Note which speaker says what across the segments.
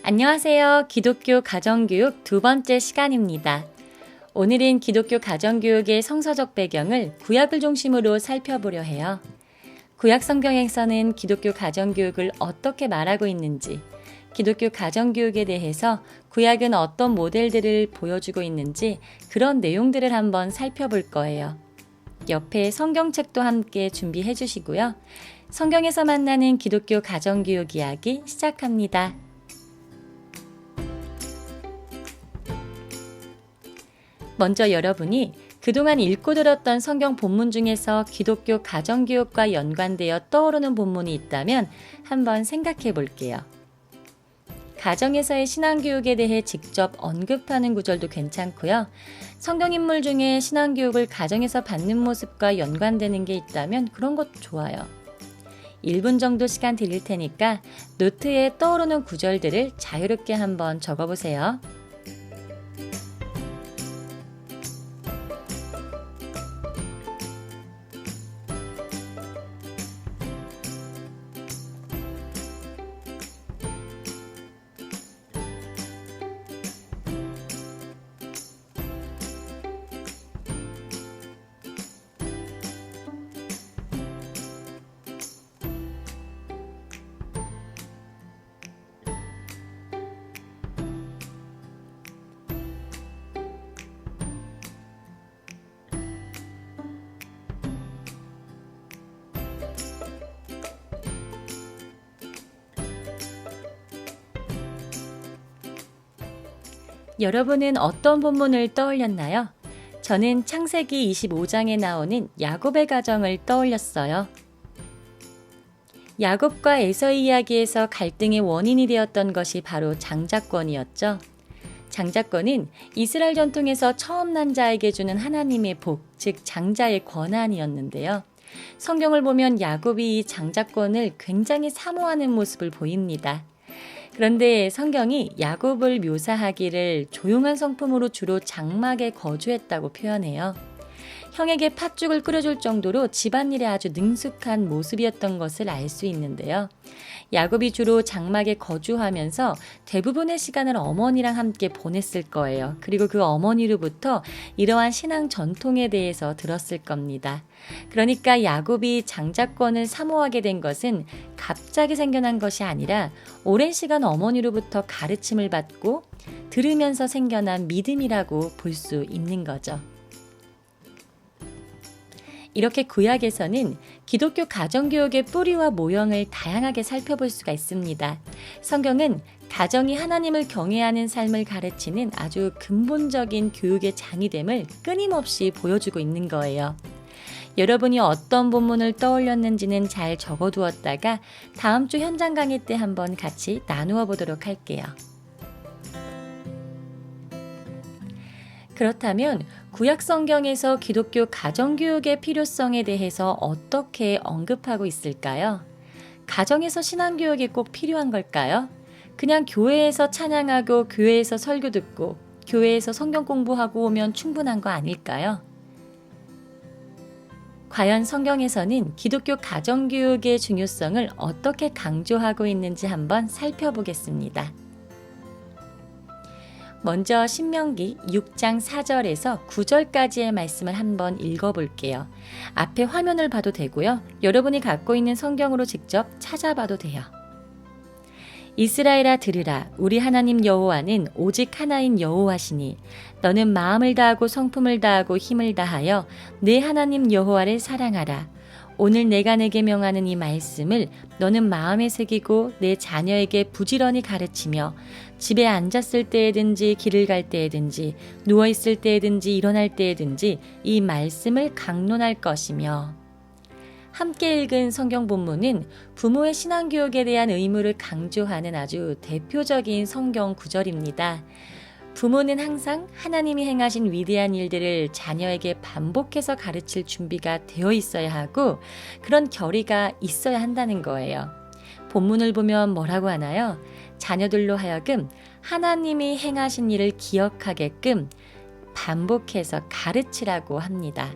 Speaker 1: 안녕하세요. 기독교 가정교육 두 번째 시간입니다. 오늘은 기독교 가정교육의 성서적 배경을 구약을 중심으로 살펴보려 해요. 구약 성경에서는 기독교 가정교육을 어떻게 말하고 있는지, 기독교 가정교육에 대해서 구약은 어떤 모델들을 보여주고 있는지 그런 내용들을 한번 살펴볼 거예요. 옆에 성경책도 함께 준비해 주시고요. 성경에서 만나는 기독교 가정교육 이야기 시작합니다. 먼저 여러분이 그동안 읽고 들었던 성경 본문 중에서 기독교 가정교육과 연관되어 떠오르는 본문이 있다면 한번 생각해 볼게요. 가정에서의 신앙교육에 대해 직접 언급하는 구절도 괜찮고요. 성경 인물 중에 신앙교육을 가정에서 받는 모습과 연관되는 게 있다면 그런 것도 좋아요. 1분 정도 시간 드릴 테니까 노트에 떠오르는 구절들을 자유롭게 한번 적어보세요. 여러분은 어떤 본문을 떠올렸나요? 저는 창세기 25장에 나오는 야곱의 가정을 떠올렸어요. 야곱과 에서의 이야기에서 갈등의 원인이 되었던 것이 바로 장자권이었죠. 장자권은 이스라엘 전통에서 처음 난 자에게 주는 하나님의 복, 즉 장자의 권한이었는데요. 성경을 보면 야곱이 이 장자권을 굉장히 사모하는 모습을 보입니다. 그런데 성경이 야곱을 묘사하기를 조용한 성품으로 주로 장막에 거주했다고 표현해요. 형에게 팥죽을 끓여줄 정도로 집안일에 아주 능숙한 모습이었던 것을 알 수 있는데요. 야곱이 주로 장막에 거주하면서 대부분의 시간을 어머니랑 함께 보냈을 거예요. 그리고 그 어머니로부터 이러한 신앙 전통에 대해서 들었을 겁니다. 그러니까 야곱이 장자권을 사모하게 된 것은 갑자기 생겨난 것이 아니라 오랜 시간 어머니로부터 가르침을 받고 들으면서 생겨난 믿음이라고 볼 수 있는 거죠. 이렇게 구약에서는 기독교 가정교육의 뿌리와 모형을 다양하게 살펴볼 수가 있습니다. 성경은 가정이 하나님을 경외하는 삶을 가르치는 아주 근본적인 교육의 장이됨을 끊임없이 보여주고 있는 거예요. 여러분이 어떤 본문을 떠올렸는지는 잘 적어두었다가 다음 주 현장 강의 때 한번 같이 나누어 보도록 할게요. 그렇다면 구약 성경에서 기독교 가정교육의 필요성에 대해서 어떻게 언급하고 있을까요? 가정에서 신앙교육이 꼭 필요한 걸까요? 그냥 교회에서 찬양하고 교회에서 설교 듣고 교회에서 성경 공부하고 오면 충분한 거 아닐까요? 과연 성경에서는 기독교 가정교육의 중요성을 어떻게 강조하고 있는지 한번 살펴보겠습니다. 먼저 신명기 6장 4절에서 9절까지의 말씀을 한번 읽어볼게요. 앞에 화면을 봐도 되고요. 여러분이 갖고 있는 성경으로 직접 찾아봐도 돼요. 이스라엘아 들으라. 우리 하나님 여호와는 오직 하나인 여호와시니 너는 마음을 다하고 성품을 다하고 힘을 다하여 내 하나님 여호와를 사랑하라. 오늘 내가 내게 명하는 이 말씀을 너는 마음에 새기고 내 자녀에게 부지런히 가르치며 집에 앉았을 때에든지 길을 갈 때에든지 누워있을 때에든지 일어날 때에든지 이 말씀을 강론할 것이며. 함께 읽은 성경 본문은 부모의 신앙교육에 대한 의무를 강조하는 아주 대표적인 성경 구절입니다. 부모는 항상 하나님이 행하신 위대한 일들을 자녀에게 반복해서 가르칠 준비가 되어 있어야 하고 그런 결의가 있어야 한다는 거예요. 본문을 보면 뭐라고 하나요? 자녀들로 하여금 하나님이 행하신 일을 기억하게끔 반복해서 가르치라고 합니다.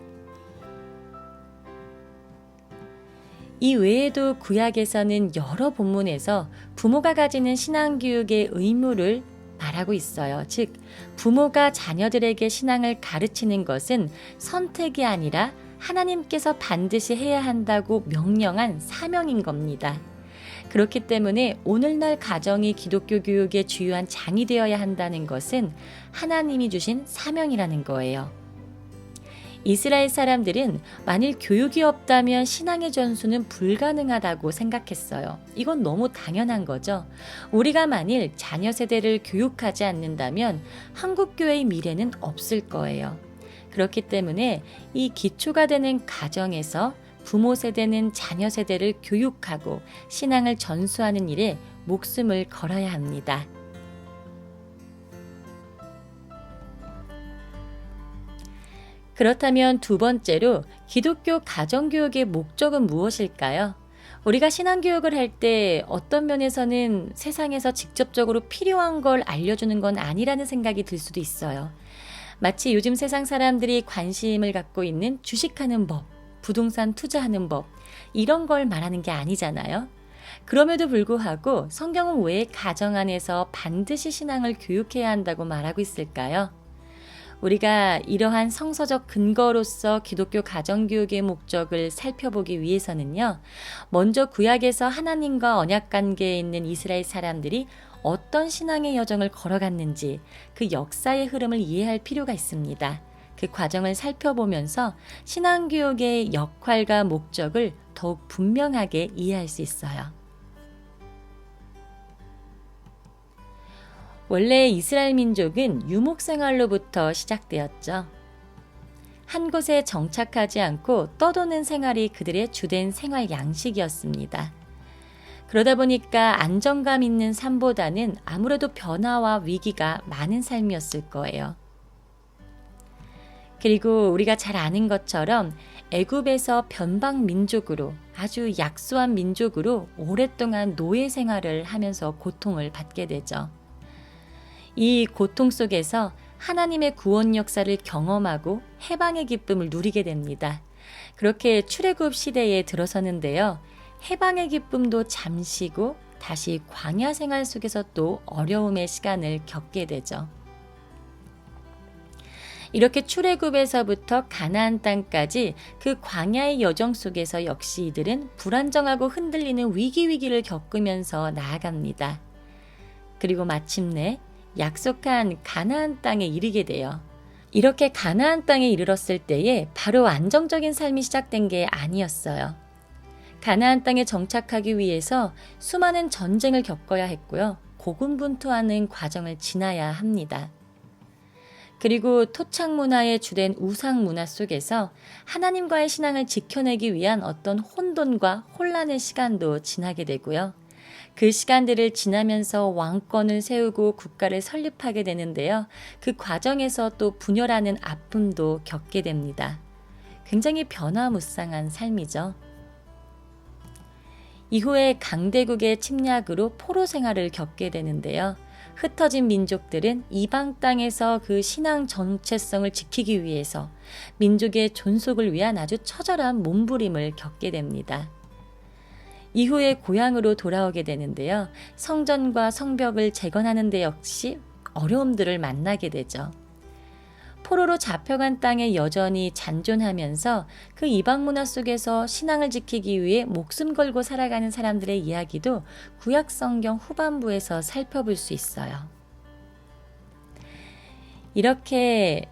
Speaker 1: 이 외에도 구약에서는 여러 본문에서 부모가 가지는 신앙교육의 의무를 말하고 있어요. 즉, 부모가 자녀들에게 신앙을 가르치는 것은 선택이 아니라 하나님께서 반드시 해야 한다고 명령한 사명인 겁니다. 그렇기 때문에 오늘날 가정이 기독교 교육의 주요한 장이 되어야 한다는 것은 하나님이 주신 사명이라는 거예요. 이스라엘 사람들은 만일 교육이 없다면 신앙의 전수는 불가능하다고 생각했어요. 이건 너무 당연한 거죠. 우리가 만일 자녀 세대를 교육하지 않는다면 한국교회의 미래는 없을 거예요. 그렇기 때문에 이 기초가 되는 가정에서 부모 세대는 자녀 세대를 교육하고 신앙을 전수하는 일에 목숨을 걸어야 합니다. 그렇다면 두 번째로 기독교 가정교육의 목적은 무엇일까요? 우리가 신앙교육을 할 때 어떤 면에서는 세상에서 직접적으로 필요한 걸 알려주는 건 아니라는 생각이 들 수도 있어요. 마치 요즘 세상 사람들이 관심을 갖고 있는 주식하는 법, 부동산 투자하는 법, 이런 걸 말하는 게 아니잖아요. 그럼에도 불구하고 성경은 왜 가정 안에서 반드시 신앙을 교육해야 한다고 말하고 있을까요? 우리가 이러한 성서적 근거로서 기독교 가정교육의 목적을 살펴보기 위해서는요, 먼저 구약에서 하나님과 언약 관계에 있는 이스라엘 사람들이 어떤 신앙의 여정을 걸어갔는지 그 역사의 흐름을 이해할 필요가 있습니다. 그 과정을 살펴보면서 신앙교육의 역할과 목적을 더욱 분명하게 이해할 수 있어요. 원래 이스라엘 민족은 유목생활로부터 시작되었죠. 한 곳에 정착하지 않고 떠도는 생활이 그들의 주된 생활 양식이었습니다. 그러다 보니까 안정감 있는 삶보다는 아무래도 변화와 위기가 많은 삶이었을 거예요. 그리고 우리가 잘 아는 것처럼 애굽에서 변방 민족으로 아주 약소한 민족으로 오랫동안 노예 생활을 하면서 고통을 받게 되죠. 이 고통 속에서 하나님의 구원 역사를 경험하고 해방의 기쁨을 누리게 됩니다. 그렇게 출애굽 시대에 들어서는데요. 해방의 기쁨도 잠시고 다시 광야 생활 속에서 또 어려움의 시간을 겪게 되죠. 이렇게 출애굽에서부터 가나안 땅까지 그 광야의 여정 속에서 역시 이들은 불안정하고 흔들리는 위기를 겪으면서 나아갑니다. 그리고 마침내 약속한 가나안 땅에 이르게 돼요. 이렇게 가나안 땅에 이르렀을 때에 바로 안정적인 삶이 시작된 게 아니었어요. 가나안 땅에 정착하기 위해서 수많은 전쟁을 겪어야 했고요. 고군분투하는 과정을 지나야 합니다. 그리고 토착 문화의 주된 우상 문화 속에서 하나님과의 신앙을 지켜내기 위한 어떤 혼돈과 혼란의 시간도 지나게 되고요. 그 시간들을 지나면서 왕권을 세우고 국가를 설립하게 되는데요. 그 과정에서 또 분열하는 아픔도 겪게 됩니다. 굉장히 변화무쌍한 삶이죠. 이후에 강대국의 침략으로 포로 생활을 겪게 되는데요. 흩어진 민족들은 이방 땅에서 그 신앙 정체성을 지키기 위해서 민족의 존속을 위한 아주 처절한 몸부림을 겪게 됩니다. 이후에 고향으로 돌아오게 되는데요. 성전과 성벽을 재건하는 데 역시 어려움들을 만나게 되죠. 포로로 잡혀간 땅에 여전히 잔존하면서 그 이방 문화 속에서 신앙을 지키기 위해 목숨 걸고 살아가는 사람들의 이야기도 구약 성경 후반부에서 살펴볼 수 있어요. 이렇게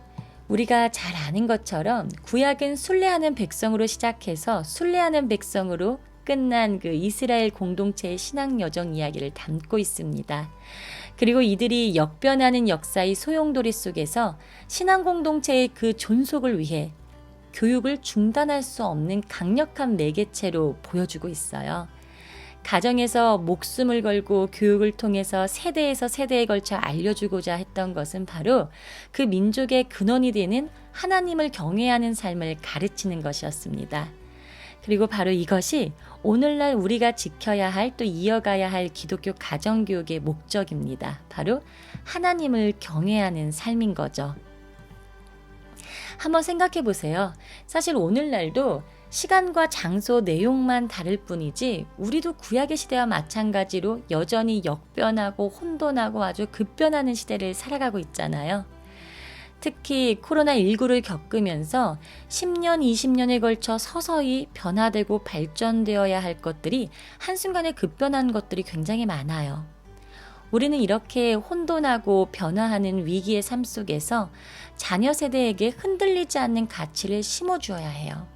Speaker 1: 우리가 잘 아는 것처럼 구약은 순례하는 백성으로 시작해서 순례하는 백성으로 끝난 그 이스라엘 공동체의 신앙 여정 이야기를 담고 있습니다. 그리고 이들이 역변하는 역사의 소용돌이 속에서 신앙 공동체의 그 존속을 위해 교육을 중단할 수 없는 강력한 매개체로 보여주고 있어요. 가정에서 목숨을 걸고 교육을 통해서 세대에서 세대에 걸쳐 알려주고자 했던 것은 바로 그 민족의 근원이 되는 하나님을 경외하는 삶을 가르치는 것이었습니다. 그리고 바로 이것이 오늘날 우리가 지켜야 할 또 이어가야 할 기독교 가정교육의 목적입니다. 바로 하나님을 경외하는 삶인 거죠. 한번 생각해 보세요. 사실 오늘날도 시간과 장소, 내용만 다를 뿐이지 우리도 구약의 시대와 마찬가지로 여전히 역변하고 혼돈하고 아주 급변하는 시대를 살아가고 있잖아요. 특히 코로나19를 겪으면서 10년, 20년에 걸쳐 서서히 변화되고 발전되어야 할 것들이 한순간에 급변한 것들이 굉장히 많아요. 우리는 이렇게 혼돈하고 변화하는 위기의 삶 속에서 자녀 세대에게 흔들리지 않는 가치를 심어주어야 해요.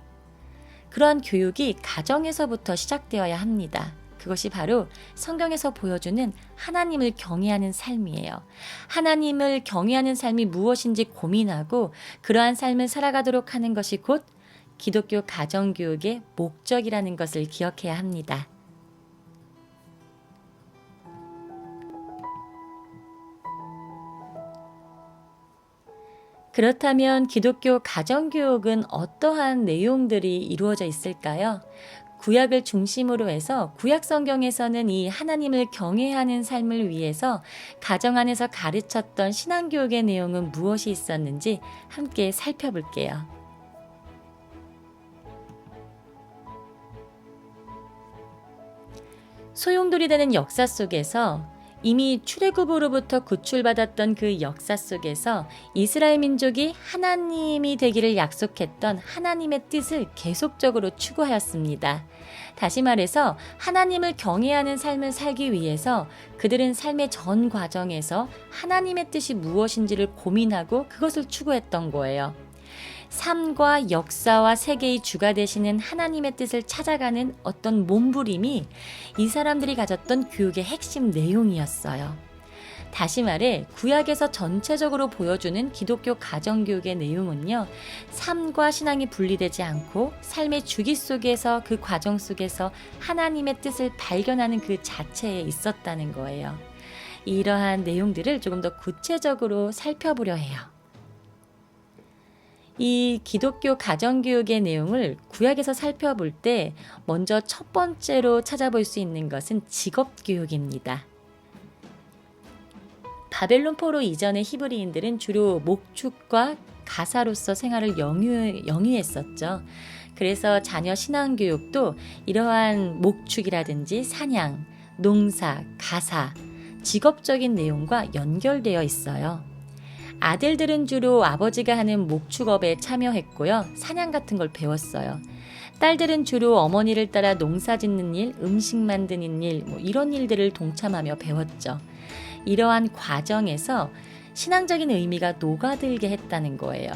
Speaker 1: 그러한 교육이 가정에서부터 시작되어야 합니다. 그것이 바로 성경에서 보여주는 하나님을 경외하는 삶이에요. 하나님을 경외하는 삶이 무엇인지 고민하고 그러한 삶을 살아가도록 하는 것이 곧 기독교 가정교육의 목적이라는 것을 기억해야 합니다. 그렇다면 기독교 가정교육은 어떠한 내용들이 이루어져 있을까요? 구약을 중심으로 해서 구약 성경에서는 이 하나님을 경외하는 삶을 위해서 가정 안에서 가르쳤던 신앙교육의 내용은 무엇이 있었는지 함께 살펴볼게요. 소용돌이 되는 역사 속에서 이미 출애굽으로부터 구출받았던 그 역사 속에서 이스라엘 민족이 하나님이 되기를 약속했던 하나님의 뜻을 계속적으로 추구하였습니다. 다시 말해서 하나님을 경외하는 삶을 살기 위해서 그들은 삶의 전 과정에서 하나님의 뜻이 무엇인지를 고민하고 그것을 추구했던 거예요. 삶과 역사와 세계의 주가 되시는 하나님의 뜻을 찾아가는 어떤 몸부림이 이 사람들이 가졌던 교육의 핵심 내용이었어요. 다시 말해 구약에서 전체적으로 보여주는 기독교 가정교육의 내용은요. 삶과 신앙이 분리되지 않고 삶의 주기 속에서 그 과정 속에서 하나님의 뜻을 발견하는 그 자체에 있었다는 거예요. 이러한 내용들을 조금 더 구체적으로 살펴보려 해요. 이 기독교 가정교육의 내용을 구약에서 살펴볼 때 먼저 첫 번째로 찾아볼 수 있는 것은 직업교육입니다. 바벨론 포로 이전의 히브리인들은 주로 목축과 가사로서 생활을 영위했었죠. 그래서 자녀 신앙교육도 이러한 목축이라든지 사냥, 농사, 가사, 직업적인 내용과 연결되어 있어요. 아들들은 주로 아버지가 하는 목축업에 참여했고요. 사냥 같은 걸 배웠어요. 딸들은 주로 어머니를 따라 농사 짓는 일, 음식 만드는 일, 이런 일들을 동참하며 배웠죠. 이러한 과정에서 신앙적인 의미가 녹아들게 했다는 거예요.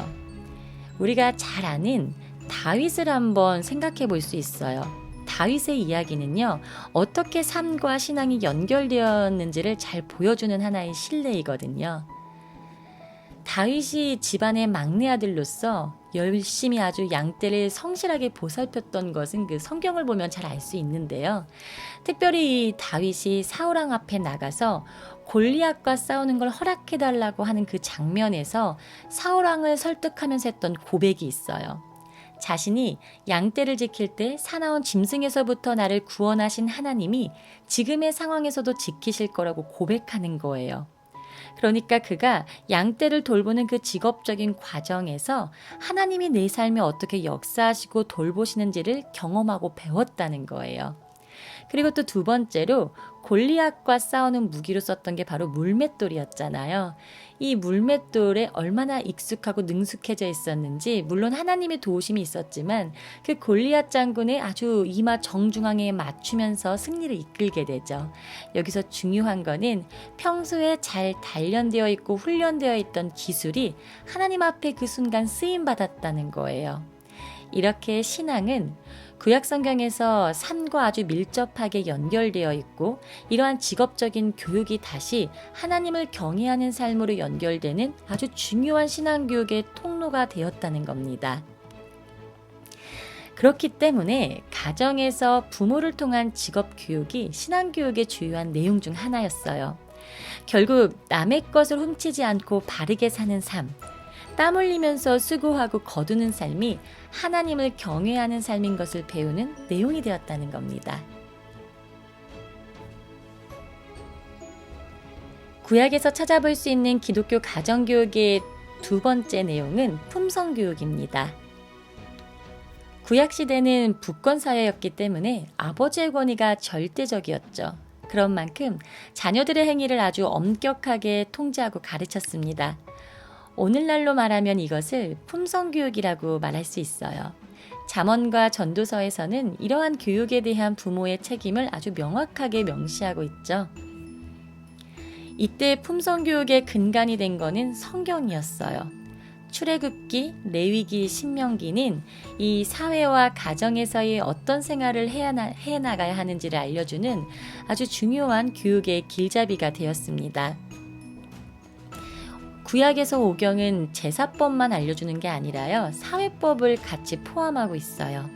Speaker 1: 우리가 잘 아는 다윗을 한번 생각해 볼 수 있어요. 다윗의 이야기는요, 어떻게 삶과 신앙이 연결되었는지를 잘 보여주는 하나의 실례이거든요. 다윗이 집안의 막내 아들로서 열심히 아주 양떼를 성실하게 보살폈던 것은 그 성경을 보면 잘 알 수 있는데요. 특별히 이 다윗이 사울왕 앞에 나가서 골리앗과 싸우는 걸 허락해달라고 하는 그 장면에서 사울왕을 설득하면서 했던 고백이 있어요. 자신이 양떼를 지킬 때 사나운 짐승에서부터 나를 구원하신 하나님이 지금의 상황에서도 지키실 거라고 고백하는 거예요. 그러니까 그가 양떼를 돌보는 그 직업적인 과정에서 하나님이 내 삶에 어떻게 역사하시고 돌보시는지를 경험하고 배웠다는 거예요. 그리고 또 두 번째로 골리앗과 싸우는 무기로 썼던 게 바로 물맷돌이었잖아요. 이 물맷돌에 얼마나 익숙하고 능숙해져 있었는지 물론 하나님의 도우심이 있었지만 그 골리앗 장군의 아주 이마 정중앙에 맞추면서 승리를 이끌게 되죠. 여기서 중요한 거는 평소에 잘 단련되어 있고 훈련되어 있던 기술이 하나님 앞에 그 순간 쓰임받았다는 거예요. 이렇게 신앙은 구약 성경에서 삶과 아주 밀접하게 연결되어 있고 이러한 직업적인 교육이 다시 하나님을 경외하는 삶으로 연결되는 아주 중요한 신앙교육의 통로가 되었다는 겁니다. 그렇기 때문에 가정에서 부모를 통한 직업교육이 신앙교육의 주요한 내용 중 하나였어요. 결국 남의 것을 훔치지 않고 바르게 사는 삶, 땀 흘리면서 수고하고 거두는 삶이 하나님을 경외하는 삶인 것을 배우는 내용이 되었다는 겁니다. 구약에서 찾아볼 수 있는 기독교 가정교육의 두 번째 내용은 품성교육입니다. 구약 시대는 부권 사회였기 때문에 아버지의 권위가 절대적이었죠. 그런 만큼 자녀들의 행위를 아주 엄격하게 통제하고 가르쳤습니다. 오늘날로 말하면 이것을 품성교육이라고 말할 수 있어요. 잠언과 전도서에서는 이러한 교육에 대한 부모의 책임을 아주 명확하게 명시하고 있죠. 이때 품성교육의 근간이 된 것은 성경이었어요. 출애굽기, 레위기, 신명기는 이 사회와 가정에서의 어떤 생활을 해나가야 하는지를 알려주는 아주 중요한 교육의 길잡이가 되었습니다. 구약에서 오경은 제사법만 알려주는 게 아니라요, 사회법을 같이 포함하고 있어요.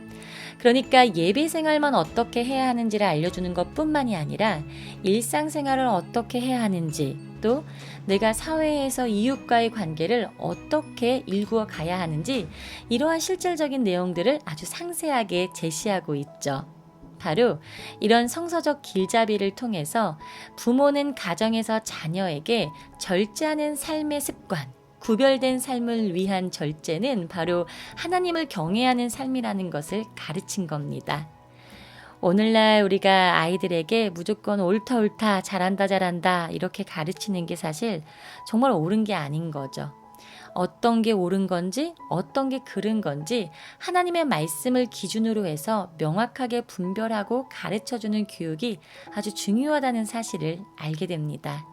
Speaker 1: 그러니까 예배 생활만 어떻게 해야 하는지를 알려주는 것뿐만이 아니라 일상생활을 어떻게 해야 하는지, 또 내가 사회에서 이웃과의 관계를 어떻게 일구어 가야 하는지, 이러한 실질적인 내용들을 아주 상세하게 제시하고 있죠. 바로 이런 성서적 길잡이를 통해서 부모는 가정에서 자녀에게 절제하는 삶의 습관, 구별된 삶을 위한 절제는 바로 하나님을 경외하는 삶이라는 것을 가르친 겁니다. 오늘날 우리가 아이들에게 무조건 옳다 잘한다 이렇게 가르치는 게 사실 정말 옳은 게 아닌 거죠. 어떤 게 옳은 건지 어떤 게 그른 건지 하나님의 말씀을 기준으로 해서 명확하게 분별하고 가르쳐주는 교육이 아주 중요하다는 사실을 알게 됩니다.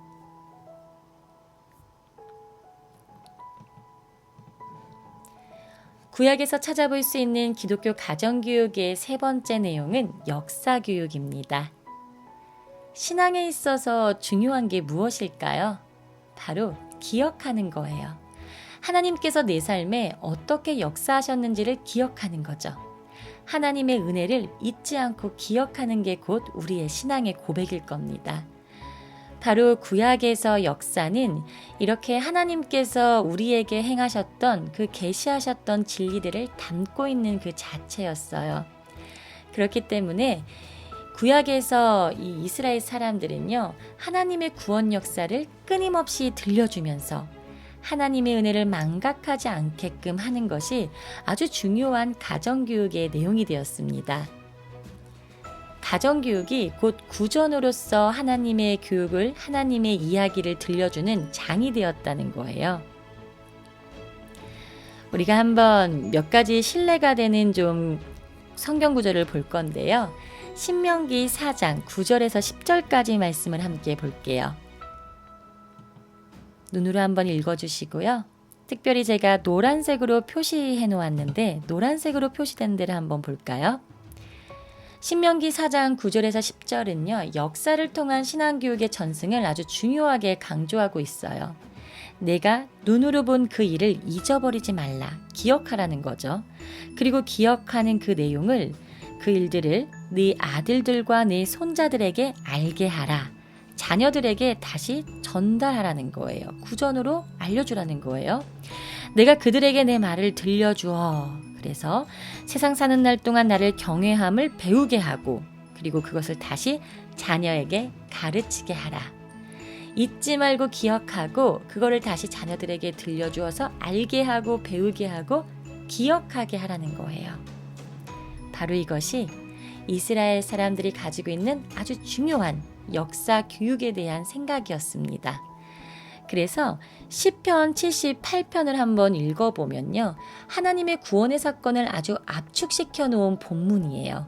Speaker 1: 구약에서 찾아볼 수 있는 기독교 가정교육의 세 번째 내용은 역사교육입니다. 신앙에 있어서 중요한 게 무엇일까요? 바로 기억하는 거예요. 하나님께서 내 삶에 어떻게 역사하셨는지를 기억하는 거죠. 하나님의 은혜를 잊지 않고 기억하는 게 곧 우리의 신앙의 고백일 겁니다. 바로 구약에서 역사는 이렇게 하나님께서 우리에게 행하셨던 그 계시하셨던 진리들을 담고 있는 그 자체였어요. 그렇기 때문에 구약에서 이 이스라엘 사람들은요, 하나님의 구원 역사를 끊임없이 들려주면서 하나님의 은혜를 망각하지 않게끔 하는 것이 아주 중요한 가정교육의 내용이 되었습니다. 가정교육이 곧 구전으로서 하나님의 교육을, 하나님의 이야기를 들려주는 장이 되었다는 거예요. 우리가 한번 몇 가지 신뢰가 되는 좀 성경 구절을 볼 건데요. 신명기 4장 9절에서 10절까지 말씀을 함께 볼게요. 눈으로 한번 읽어주시고요. 특별히 제가 노란색으로 표시해 놓았는데 노란색으로 표시된 데를 한번 볼까요? 신명기 4장 9절에서 10절은요. 역사를 통한 신앙교육의 전승을 아주 중요하게 강조하고 있어요. 내가 눈으로 본 그 일을 잊어버리지 말라. 기억하라는 거죠. 그리고 기억하는 그 내용을, 그 일들을 네 아들들과 네 손자들에게 알게 하라. 자녀들에게 다시 전달하라는 거예요. 구전으로 알려주라는 거예요. 내가 그들에게 내 말을 들려주어. 그래서 세상 사는 날 동안 나를 경외함을 배우게 하고, 그리고 그것을 다시 자녀에게 가르치게 하라. 잊지 말고 기억하고 그거를 다시 자녀들에게 들려주어서 알게 하고 배우게 하고 기억하게 하라는 거예요. 바로 이것이 이스라엘 사람들이 가지고 있는 아주 중요한 역사 교육에 대한 생각이었습니다. 그래서 시편 78편을 한번 읽어보면요. 하나님의 구원의 사건을 아주 압축시켜 놓은 본문이에요.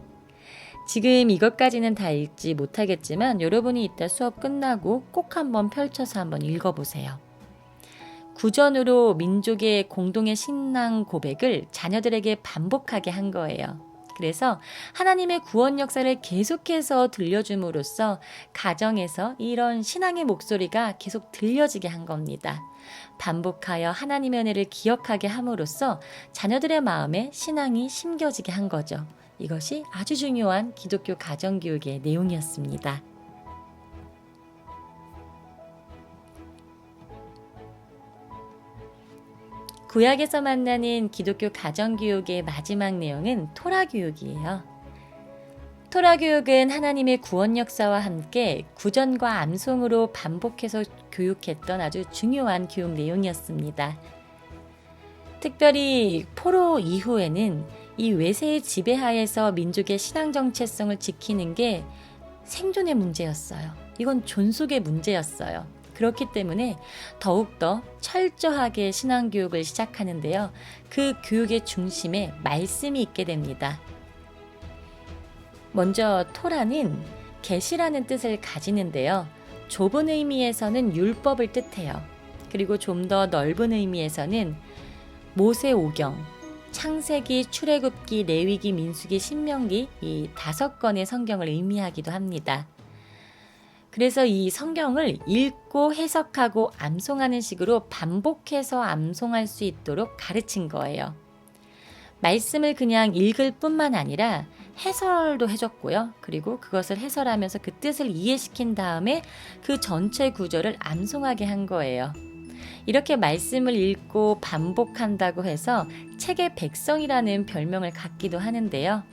Speaker 1: 지금 이것까지는 다 읽지 못하겠지만 여러분이 이따 수업 끝나고 꼭 한번 펼쳐서 한번 읽어보세요. 구전으로 민족의 공동의 신앙 고백을 자녀들에게 반복하게 한 거예요. 그래서 하나님의 구원 역사를 계속해서 들려줌으로써 가정에서 이런 신앙의 목소리가 계속 들려지게 한 겁니다. 반복하여 하나님의 은혜를 기억하게 함으로써 자녀들의 마음에 신앙이 심겨지게 한 거죠. 이것이 아주 중요한 기독교 가정교육의 내용이었습니다. 구약에서 만나는 기독교 가정교육의 마지막 내용은 토라교육이에요. 토라교육은 하나님의 구원 역사와 함께 구전과 암송으로 반복해서 교육했던 아주 중요한 교육 내용이었습니다. 특별히 포로 이후에는 이 외세의 지배하에서 민족의 신앙 정체성을 지키는 게 생존의 문제였어요. 이건 존속의 문제였어요. 그렇기 때문에 더욱더 철저하게 신앙교육을 시작하는데요. 그 교육의 중심에 말씀이 있게 됩니다. 먼저 토라는 계시라는 뜻을 가지는데요. 좁은 의미에서는 율법을 뜻해요. 그리고 좀 더 넓은 의미에서는 모세오경, 창세기, 출애굽기, 레위기, 민수기, 신명기 이 5권의 성경을 의미하기도 합니다. 그래서 이 성경을 읽고 해석하고 암송하는 식으로 반복해서 암송할 수 있도록 가르친 거예요. 말씀을 그냥 읽을 뿐만 아니라 해설도 해줬고요. 그리고 그것을 해설하면서 그 뜻을 이해시킨 다음에 그 전체 구절을 암송하게 한 거예요. 이렇게 말씀을 읽고 반복한다고 해서 책의 백성이라는 별명을 갖기도 하는데요.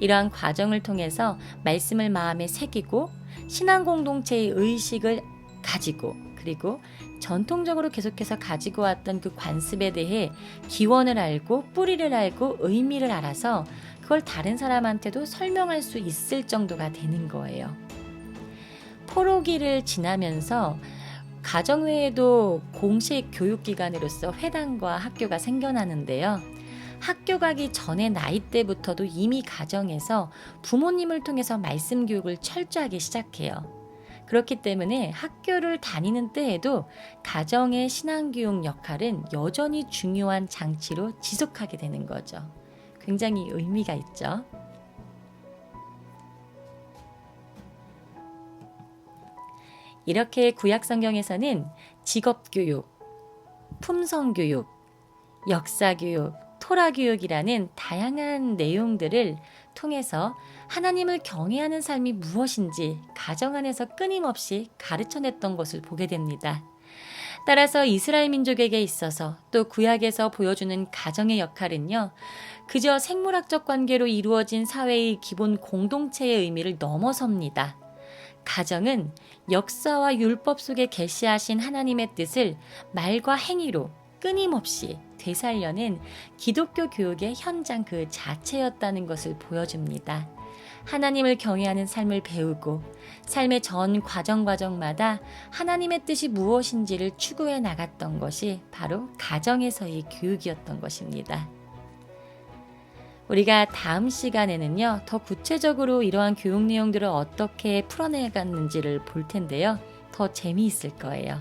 Speaker 1: 이러한 과정을 통해서 말씀을 마음에 새기고 신앙 공동체의 의식을 가지고 그리고 전통적으로 계속해서 가지고 왔던 그 관습에 대해 기원을 알고 뿌리를 알고 의미를 알아서 그걸 다른 사람한테도 설명할 수 있을 정도가 되는 거예요. 포로기를 지나면서 가정 외에도 공식 교육기관으로서 회당과 학교가 생겨나는데요. 학교 가기 전의 나이 때부터도 이미 가정에서 부모님을 통해서 말씀 교육을 철저하게 시작해요. 그렇기 때문에 학교를 다니는 때에도 가정의 신앙교육 역할은 여전히 중요한 장치로 지속하게 되는 거죠. 굉장히 의미가 있죠. 이렇게 구약성경에서는 직업교육, 품성교육, 역사교육, 토라교육이라는 다양한 내용들을 통해서 하나님을 경외하는 삶이 무엇인지 가정 안에서 끊임없이 가르쳐냈던 것을 보게 됩니다. 따라서 이스라엘 민족에게 있어서 또 구약에서 보여주는 가정의 역할은요, 그저 생물학적 관계로 이루어진 사회의 기본 공동체의 의미를 넘어섭니다. 가정은 역사와 율법 속에 계시하신 하나님의 뜻을 말과 행위로 끊임없이 되살려낸 기독교 교육의 현장 그 자체였다는 것을 보여줍니다. 하나님을 경외하는 삶을 배우고 삶의 전 과정마다 하나님의 뜻이 무엇인지를 추구해 나갔던 것이 바로 가정에서의 교육이었던 것입니다. 우리가 다음 시간에는요, 더 구체적으로 이러한 교육 내용들을 어떻게 풀어내갔는지를 볼 텐데요. 더 재미있을 거예요.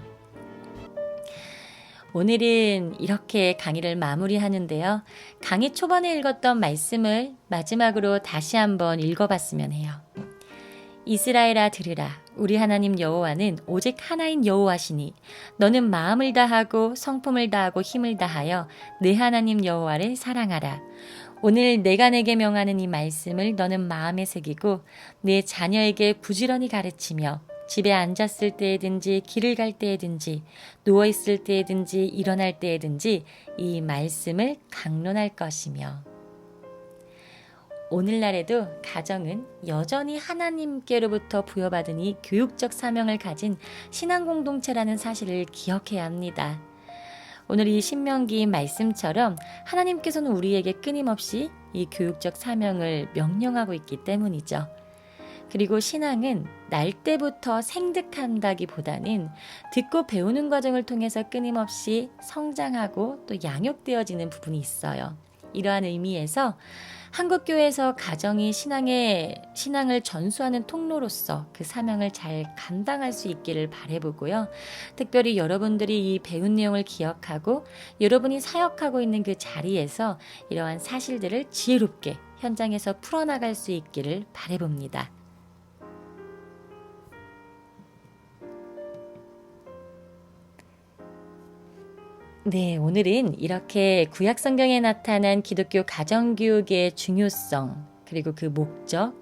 Speaker 1: 오늘은 이렇게 강의를 마무리하는데요. 강의 초반에 읽었던 말씀을 마지막으로 다시 한번 읽어봤으면 해요. 이스라엘아 들으라. 우리 하나님 여호와는 오직 하나인 여호와시니 너는 마음을 다하고 성품을 다하고 힘을 다하여 내 하나님 여호와를 사랑하라. 오늘 내가 내게 명하는 이 말씀을 너는 마음에 새기고 내 자녀에게 부지런히 가르치며 집에 앉았을 때에든지 길을 갈 때에든지 누워있을 때에든지 일어날 때에든지 이 말씀을 강론할 것이며. 오늘날에도 가정은 여전히 하나님께로부터 부여받은 이 교육적 사명을 가진 신앙 공동체라는 사실을 기억해야 합니다. 오늘 이 신명기 말씀처럼 하나님께서는 우리에게 끊임없이 이 교육적 사명을 명령하고 있기 때문이죠. 그리고 신앙은 날 때부터 생득한다기보다는 듣고 배우는 과정을 통해서 끊임없이 성장하고 또 양육되어지는 부분이 있어요. 이러한 의미에서 한국교회에서 가정이 신앙을 전수하는 통로로서 그 사명을 잘 감당할 수 있기를 바라보고요. 특별히 여러분들이 이 배운 내용을 기억하고 여러분이 사역하고 있는 그 자리에서 이러한 사실들을 지혜롭게 현장에서 풀어나갈 수 있기를 바라봅니다. 네, 오늘은 이렇게 구약 성경에 나타난 기독교 가정교육의 중요성, 그리고 그 목적,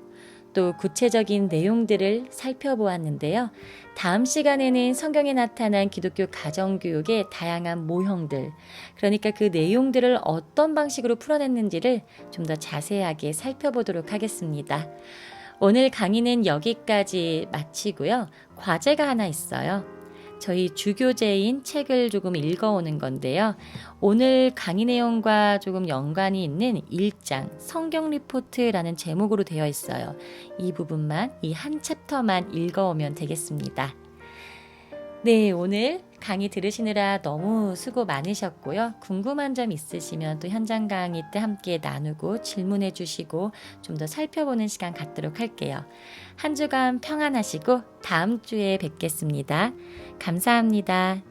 Speaker 1: 또 구체적인 내용들을 살펴보았는데요. 다음 시간에는 성경에 나타난 기독교 가정교육의 다양한 모형들, 그러니까 그 내용들을 어떤 방식으로 풀어냈는지를 좀 더 자세하게 살펴보도록 하겠습니다. 오늘 강의는 여기까지 마치고요. 과제가 하나 있어요. 저희 주교재인 책을 조금 읽어오는 건데요. 오늘 강의 내용과 조금 연관이 있는 1장 성경 리포트라는 제목으로 되어 있어요. 이 부분만, 이 한 챕터만 읽어오면 되겠습니다. 네, 오늘 강의 들으시느라 너무 수고 많으셨고요. 궁금한 점 있으시면 또 현장 강의 때 함께 나누고 질문해 주시고 좀 더 살펴보는 시간 갖도록 할게요. 한 주간 평안하시고 다음 주에 뵙겠습니다. 감사합니다.